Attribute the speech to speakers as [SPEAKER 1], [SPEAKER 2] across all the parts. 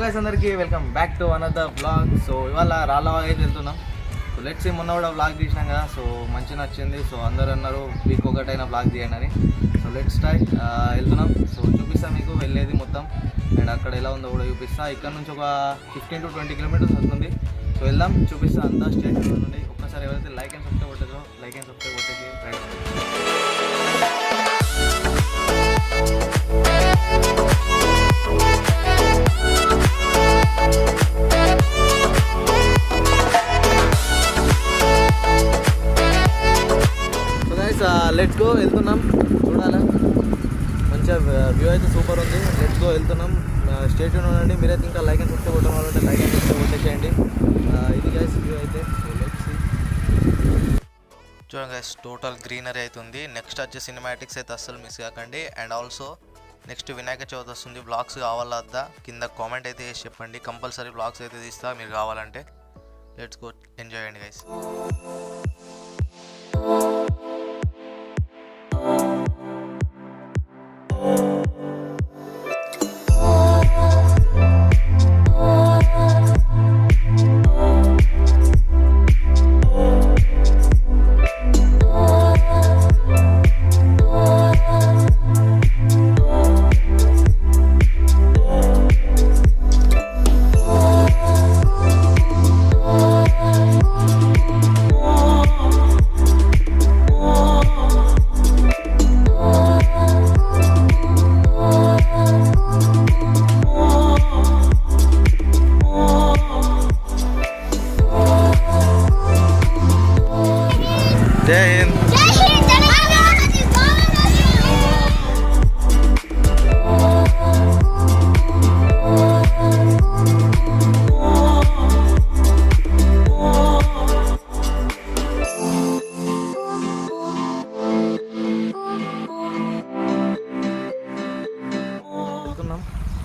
[SPEAKER 1] Guys అందరికీ welcome back to another vlog. So ఇవాళ రాళ్ళవాగ్ అయితే వెళ్తున్నాం. సో లెట్స్ సీ, మొన్న కూడా వ్లాగ్ తీసినాం కదా, సో మంచి నచ్చింది. సో అందరూ అన్నారు వీక్ ఒకటైనా వ్లాగ్ తీయండి అని. సో లెట్స్ ట్రై వెళ్తున్నాం. సో చూపిస్తాను మీకు వెళ్ళేది మొత్తం అండ్ అక్కడ ఎలా ఉందో కూడా చూపిస్తా. ఇక్కడ నుంచి ఒక 15 to 20 కిలోమీటర్స్ వస్తుంది. సో వెళ్దాం, చూపిస్తా అంతా స్టేట్ నుండి. ఒక్కసారి ఎవరైతే లైక్ అండ్ సబ్స్క్రైబ్ కొట్టేదో లైక్ అండ్ సబ్స్క్రైబ్ కొట్టేసి రైట్. లెట్స్ గో, వెళ్తున్నాం. చూడాలా, మంచిగా వ్యూ అయితే సూపర్ ఉంది. లెట్స్ గో, వెళ్తున్నాం. స్టేట్ ఉండండి. మీరైతే ఇంకా లైక్ అండ్ సబ్స్క్రైబ్ కొట్టడం వాళ్ళంటే లైక్ అండ్ సబ్స్క్రైబ్ కొట్టేసేయండి. ఇది గైస్ వ్యూ అయితే.
[SPEAKER 2] చూడండి గైస్, టోటల్ గ్రీనరీ అవుతుంది. నెక్స్ట్ వచ్చే సినిమాటిక్స్ అయితే అస్సలు మిస్ కాకండి. And also next Vinayaka Chavithi వస్తుంది. బ్లాగ్స్ కావాలద్దా కింద కామెంట్ అయితే చేసి చెప్పండి. కంపల్సరీ బ్లాగ్స్ అయితే తీస్తా మీరు కావాలంటే. లెట్స్ గో, ఎంజాయ్ చేయండి గైస్.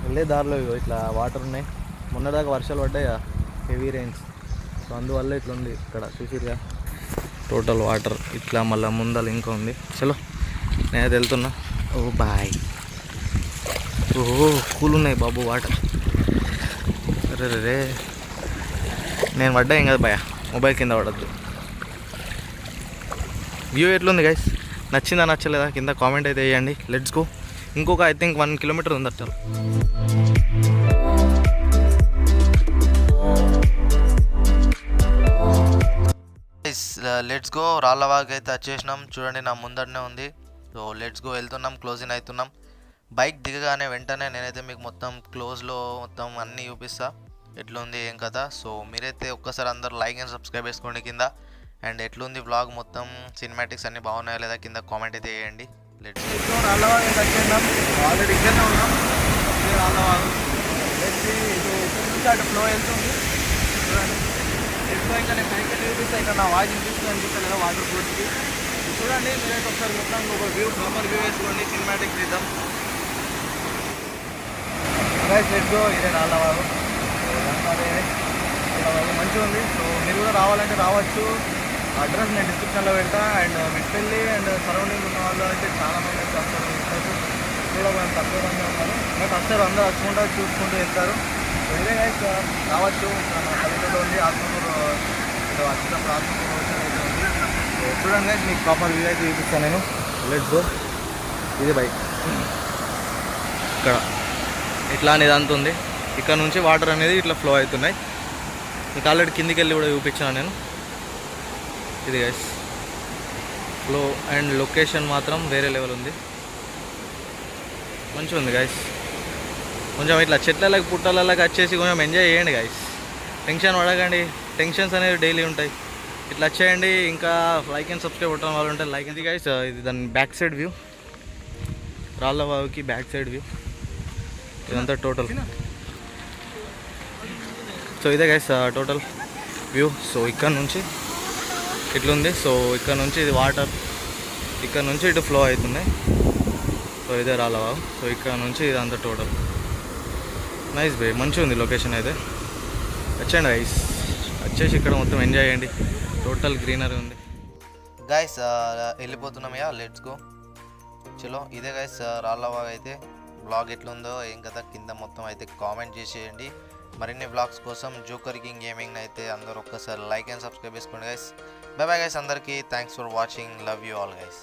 [SPEAKER 1] వెళ్ళే దారిలో ఇట్లా వాటర్ ఉన్నాయి. మొన్నదాకా వర్షాలు పడ్డాయి, హెవీ రెయిన్స్. సో అందువల్ల ఇట్లా ఉంది. ఇక్కడ చూసిరుగా టోటల్ వాటర్ ఇట్లా. మళ్ళీ ముందర ఇంకా ఉంది. చలో నేనైతే వెళ్తున్నా. ఓ బాయ్. ఓహో కూల్ ఉన్నాయి బాబు వాటర్. రే నేను పడ్డా ఏం కదా భయ, మొబైల్ కింద పడద్దు. వ్యూ ఎట్లుంది గైస్? నచ్చిందా నచ్చలేదా కింద కామెంట్ అయితే వేయండి. Let's go. ఇంకొక ఐ థింక్ 1 కిలోమీటర్ ఉంది అట్లా.
[SPEAKER 2] Let's go. రాళ్ళవాగ్ అయితే వచ్చేసినాం. చూడండి నా ముందరనే ఉంది. సో లెట్స్ గో, వెళ్తున్నాం. క్లోజింగ్ అవుతున్నాం. బైక్ దిగగానే వెంటనే నేనైతే మీకు మొత్తం క్లోజ్లో మొత్తం అన్నీ చూపిస్తా ఎట్లుంది ఏం కదా. సో మీరైతే ఒక్కసారి అందరూ లైక్ అండ్ సబ్స్క్రైబ్ చేసుకోండి కింద. అండ్ ఎట్లుంది వ్లాగ్ మొత్తం సినిమాటిక్స్ అన్నీ బాగున్నాయా లేదా కింద కామెంట్ అయితే వేయండి. Let's go.
[SPEAKER 1] రాళ్ళవాగ్ అయితే వచ్చేసినాం. ఆల్రెడీ ఇక్కడనే ఉన్నాం. రాళ్ళవాగ్ ఇటు ఫ్లో వెళ్తుంది. చూడండి ఎక్కువ ఇంకా నేను సైకిల్ చూపిస్తే ఇక్కడ నా వాయిస్ వినిపిస్తుంది అనిపిస్తలేదు వాటర్ పోటీ. చూడండి మీరైతే ఒకసారి మొత్తం ఒక వ్యూ ప్రాపర్ వ్యూ వేసుకోండి. సినిమాటిక్ తీద్దాం గైస్. Let's go. ఇదే రాళ్ళవాగు. మంచిగా ఉంది. సో మీరు కూడా రావాలంటే రావచ్చు. అడ్రస్ నేను డిస్క్రిప్షన్లో పెడతా. అండ్ మిట్పల్లి అండ్ సరౌండింగ్ ఉన్న వాళ్ళు అయితే చాలామంది అయితే వస్తారు. కూడా కొంచెం తక్కువ మంది ఉన్నారు. బట్ వస్తారు, అందరూ వచ్చుకుంటూ చూసుకుంటూ వెళ్తారు. ఇదే గైస్ రావచ్చు. ఇక్కడ మన పల్లెటూరులో ఉంది. ఆత్మకూరు ఇక్కడ వచ్చినప్పుడు ఆత్మకూరు రోషన్ అయితే ఉంది. సో చూడండి గైస్, మీకు ప్రాపర్ వ్యూ అయితే చూపిస్తాను నేను. Let's go. ఇది బైక్ ఇక్కడ ఇట్లా అనేది అంత ఉంది. ఇక్కడ నుంచి వాటర్ అనేది ఇట్లా ఫ్లో అవుతున్నాయి. మీకు ఆల్రెడీ కిందికి వెళ్ళి కూడా చూపించాను నేను. ఇది గైస్ ఫ్లో అండ్ లొకేషన్ మాత్రం వేరే లెవెల్ ఉంది. మంచిగా ఉంది గైస్. కొంచెం ఇట్లా చెట్లకి పుట్టలకి వచ్చేసి కొంచెం ఎంజాయ్ చేయండి గైస్. టెన్షన్ పడకండి. టెన్షన్స్ అనేవి డైలీ ఉంటాయి. ఇట్లా వచ్చేయండి. ఇంకా లైక్ అండ్ సబ్స్క్రైబ్ కొట్టడం వాళ్ళు ఉంటే లైక్. ఇది గైస్ ఇది దాని బ్యాక్ సైడ్ వ్యూ. రాళ్ళవాగుకి బ్యాక్ సైడ్ వ్యూ ఇదంతా టోటల్. సో ఇదే గైస్ టోటల్ వ్యూ. సో ఇక్కడ నుంచి ఇట్లుంది. సో ఇక్కడ నుంచి ఇది వాటర్ ఇక్కడ నుంచి ఇటు ఫ్లో అవుతున్నాయి. సో ఇదే రాళ్ళవాగు. సో ఇక్కడ నుంచి ఇదంతా టోటల్ నైస్ బే. మంచిగా ఉంది లొకేషన్ అయితే. వచ్చేయండి గైస్, వచ్చేసి ఇక్కడ మొత్తం ఎంజాయ్ చేయండి. టోటల్ గ్రీనరీ ఉంది
[SPEAKER 2] గైస్. వెళ్ళిపోతున్నాం యా. Let's go. చలో ఇదే గైస్ రాళ్ళవాగ్ అయితే. వ్లాగ్ ఎట్లుందో ఏం కదా కింద మొత్తం అయితే కామెంట్ చేసేయండి. మరిన్ని వ్లాగ్స్ కోసం జోకర్ కింగ్ గేమింగ్ అయితే అందరూ ఒక్కసారి లైక్ అండ్ సబ్స్క్రైబ్ చేసుకోండి గైస్. బై బై గైస్ అందరికీ. Thanks for watching. Love you all guys.